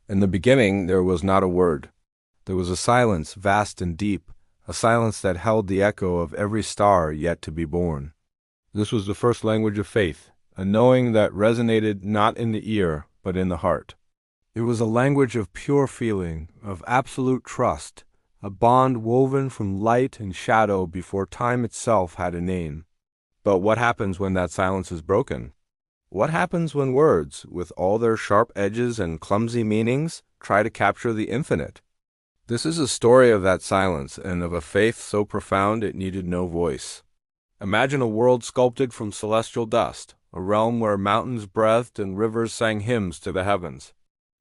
In the beginning there was not a word. There was a silence vast and deep, a silence that held the echo of every star yet to be born. This was the first language of faith, a knowing that resonated not in the ear, but in the heart. It was a language of pure feeling, of absolute trust, a bond woven from light and shadow before time itself had a name. But what happens when that silence is broken? What happens when words, with all their sharp edges and clumsy meanings, try to capture the infinite? This is a story of that silence and of a faith so profound it needed no voice. Imagine a world sculpted from celestial dust, a realm where mountains breathed and rivers sang hymns to the heavens.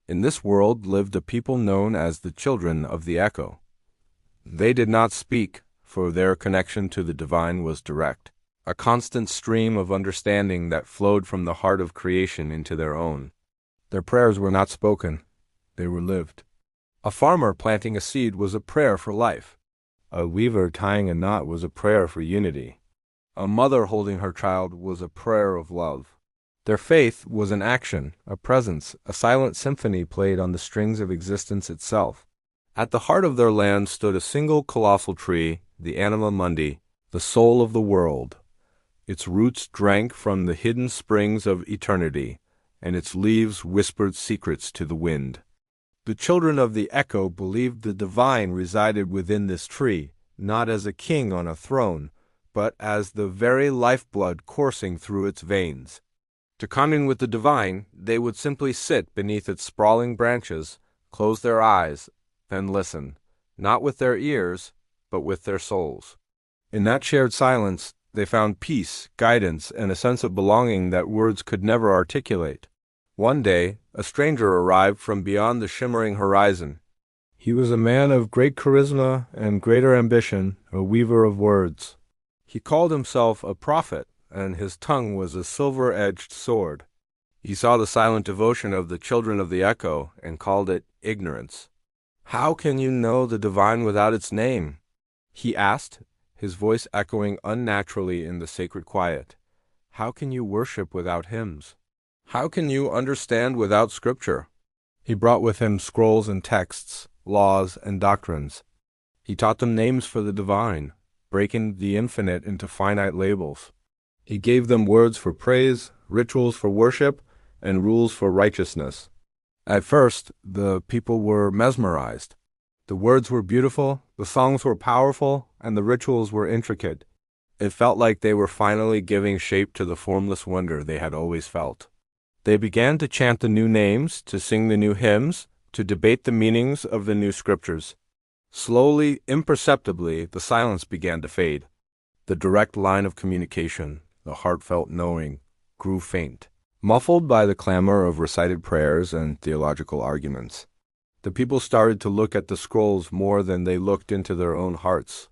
In this world lived a people known as the children of the echo. They did not speak, for their connection to the divine was direct, a constant stream of understanding that flowed from the heart of creation into their own. Their prayers were not spoken, they were lived. A farmer planting a seed was a prayer for life. A weaver tying a knot was a prayer for unity. A mother holding her child was a prayer of love. Their faith was an action, a presence, a silent symphony played on the strings of existence itself. At the heart of their land stood a single colossal tree, the Anima Mundi, the soul of the world. Its roots drank from the hidden springs of eternity, and its leaves whispered secrets to the wind. The children of the echo believed the divine resided within this tree, not as a king on a throne, but as the very lifeblood coursing through its veins. To commune with the divine, they would simply sit beneath its sprawling branches, close their eyes, then listen, not with their ears, but with their souls. In that shared silence, they found peace, guidance, and a sense of belonging that words could never articulate. One day, a stranger arrived from beyond the shimmering horizon. He was a man of great charisma and greater ambition, a weaver of words. He called himself a prophet, and his tongue was a silver-edged sword. He saw the silent devotion of the children of the echo and called it ignorance. "How can you know the divine without its name?" he asked, his voice echoing unnaturally in the sacred quiet. "How can you worship without hymns? How can you understand without scripture?" He brought with him scrolls and texts, laws and doctrines. He taught them names for the divine, breaking the infinite into finite labels. He gave them words for praise, rituals for worship, and rules for righteousness. At first, the people were mesmerized. The words were beautiful, the songs were powerful, and the rituals were intricate. It felt like they were finally giving shape to the formless wonder they had always felt. They began to chant the new names, to sing the new hymns, to debate the meanings of the new scriptures. Slowly, imperceptibly, the silence began to fade. The direct line of communication, the heartfelt knowing, grew faint, muffled by the clamor of recited prayers and theological arguments. The people started to look at the scrolls more than they looked into their own hearts.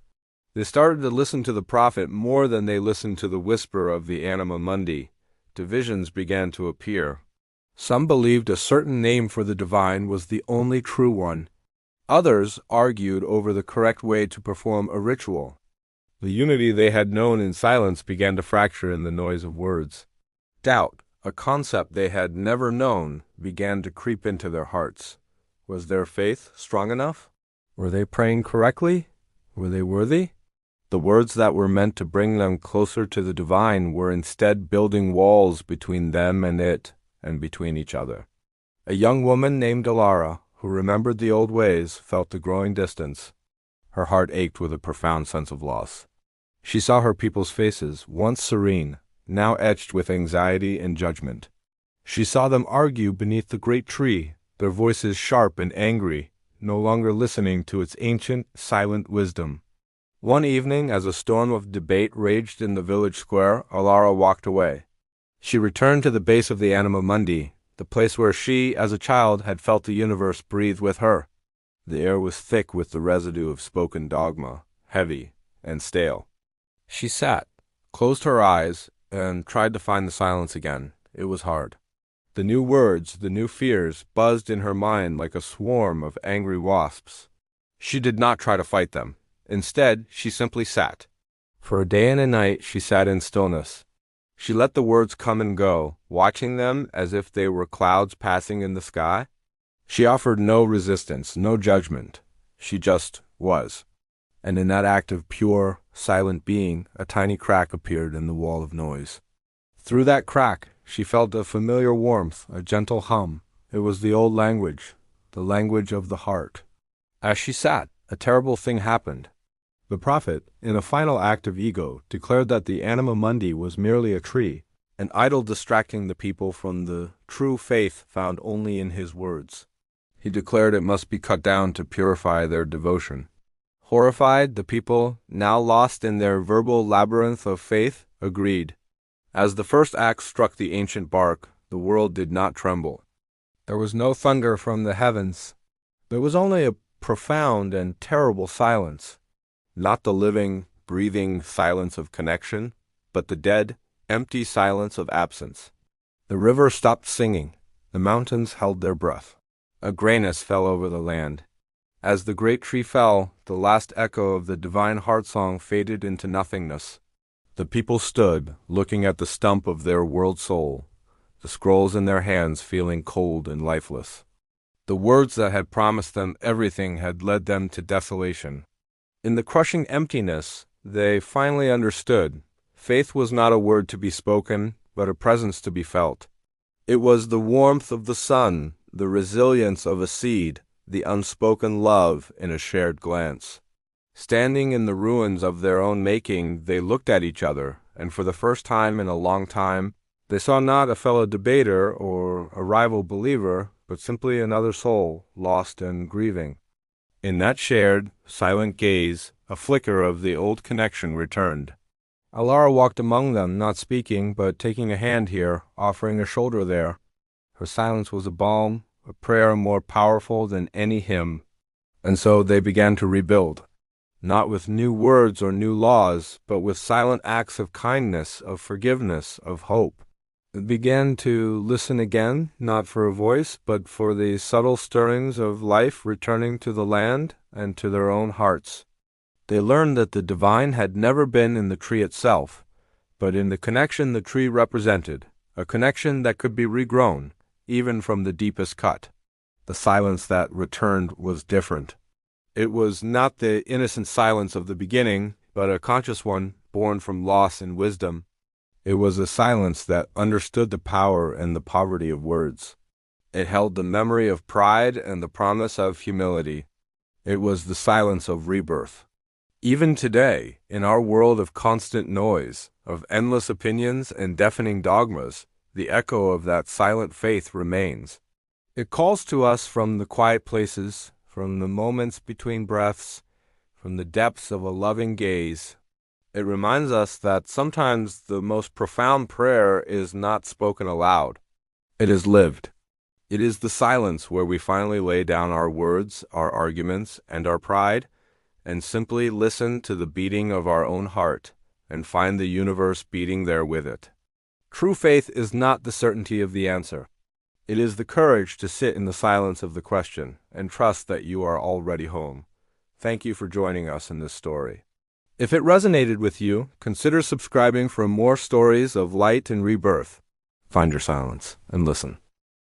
They started to listen to the prophet more than they listened to the whisper of the Anima Mundi. Divisions began to appear. Some believed a certain name for the divine was the only true one. Others argued over the correct way to perform a ritual. The unity they had known in silence began to fracture in the noise of words. Doubt, a concept they had never known, began to creep into their hearts. Was their faith strong enough? Were they praying correctly? Were they worthy? The words that were meant to bring them closer to the divine were instead building walls between them and it, and between each other. A young woman named Alara, who remembered the old ways, felt the growing distance. Her heart ached with a profound sense of loss. She saw her people's faces, once serene, now etched with anxiety and judgment. She saw them argue beneath the great tree, their voices sharp and angry, no longer listening to its ancient, silent wisdom. One evening, as a storm of debate raged in the village square, Alara walked away. She returned to the base of the Anima Mundi, the place where she, as a child, had felt the universe breathe with her. The air was thick with the residue of spoken dogma, heavy and stale. She sat, closed her eyes, and tried to find the silence again. It was hard. The new words, the new fears, buzzed in her mind like a swarm of angry wasps. She did not try to fight them. Instead, she simply sat. For a day and a night, she sat in stillness. She let the words come and go, watching them as if they were clouds passing in the sky. She offered no resistance, no judgment. She just was. And in that act of pure, silent being, a tiny crack appeared in the wall of noise. Through that crack, she felt a familiar warmth, a gentle hum. It was the old language, the language of the heart. As she sat, a terrible thing happened. The prophet, in a final act of ego, declared that the anima mundi was merely a tree, an idol distracting the people from the true faith found only in his words. He declared it must be cut down to purify their devotion. Horrified, the people, now lost in their verbal labyrinth of faith, agreed. As the first axe struck the ancient bark, the world did not tremble. There was no thunder from the heavens. There was only a profound and terrible silence. Not the living, breathing silence of connection, but the dead, empty silence of absence. The river stopped singing. The mountains held their breath. A grayness fell over the land. As the great tree fell, the last echo of the divine heart song faded into nothingness. The people stood, looking at the stump of their world soul, the scrolls in their hands feeling cold and lifeless. The words that had promised them everything had led them to desolation. In the crushing emptiness, they finally understood. Faith was not a word to be spoken, but a presence to be felt. It was the warmth of the sun, the resilience of a seed, the unspoken love in a shared glance. Standing in the ruins of their own making, they looked at each other, and for the first time in a long time, they saw not a fellow debater or a rival believer, but simply another soul, lost and grieving. In that shared, silent gaze, a flicker of the old connection returned. Alara walked among them, not speaking, but taking a hand here, offering a shoulder there. Her silence was a balm, a prayer more powerful than any hymn. And so they began to rebuild, not with new words or new laws, but with silent acts of kindness, of forgiveness, of hope. They began to listen again, not for a voice, but for the subtle stirrings of life returning to the land and to their own hearts. They learned that the divine had never been in the tree itself, but in the connection the tree represented, a connection that could be regrown, even from the deepest cut. The silence that returned was different. It was not the innocent silence of the beginning, but a conscious one, born from loss and wisdom. It was a silence that understood the power and the poverty of words. It held the memory of pride and the promise of humility. It was the silence of rebirth. Even today, in our world of constant noise, of endless opinions and deafening dogmas, the echo of that silent faith remains. It calls to us from the quiet places, from the moments between breaths, from the depths of a loving gaze. It reminds us that sometimes the most profound prayer is not spoken aloud. It is lived. It is the silence where we finally lay down our words, our arguments, and our pride, and simply listen to the beating of our own heart, and find the universe beating there with it. True faith is not the certainty of the answer. It is the courage to sit in the silence of the question, and trust that you are already home. Thank you for joining us in this story. If it resonated with you, consider subscribing for more stories of light and rebirth. Find your silence and listen.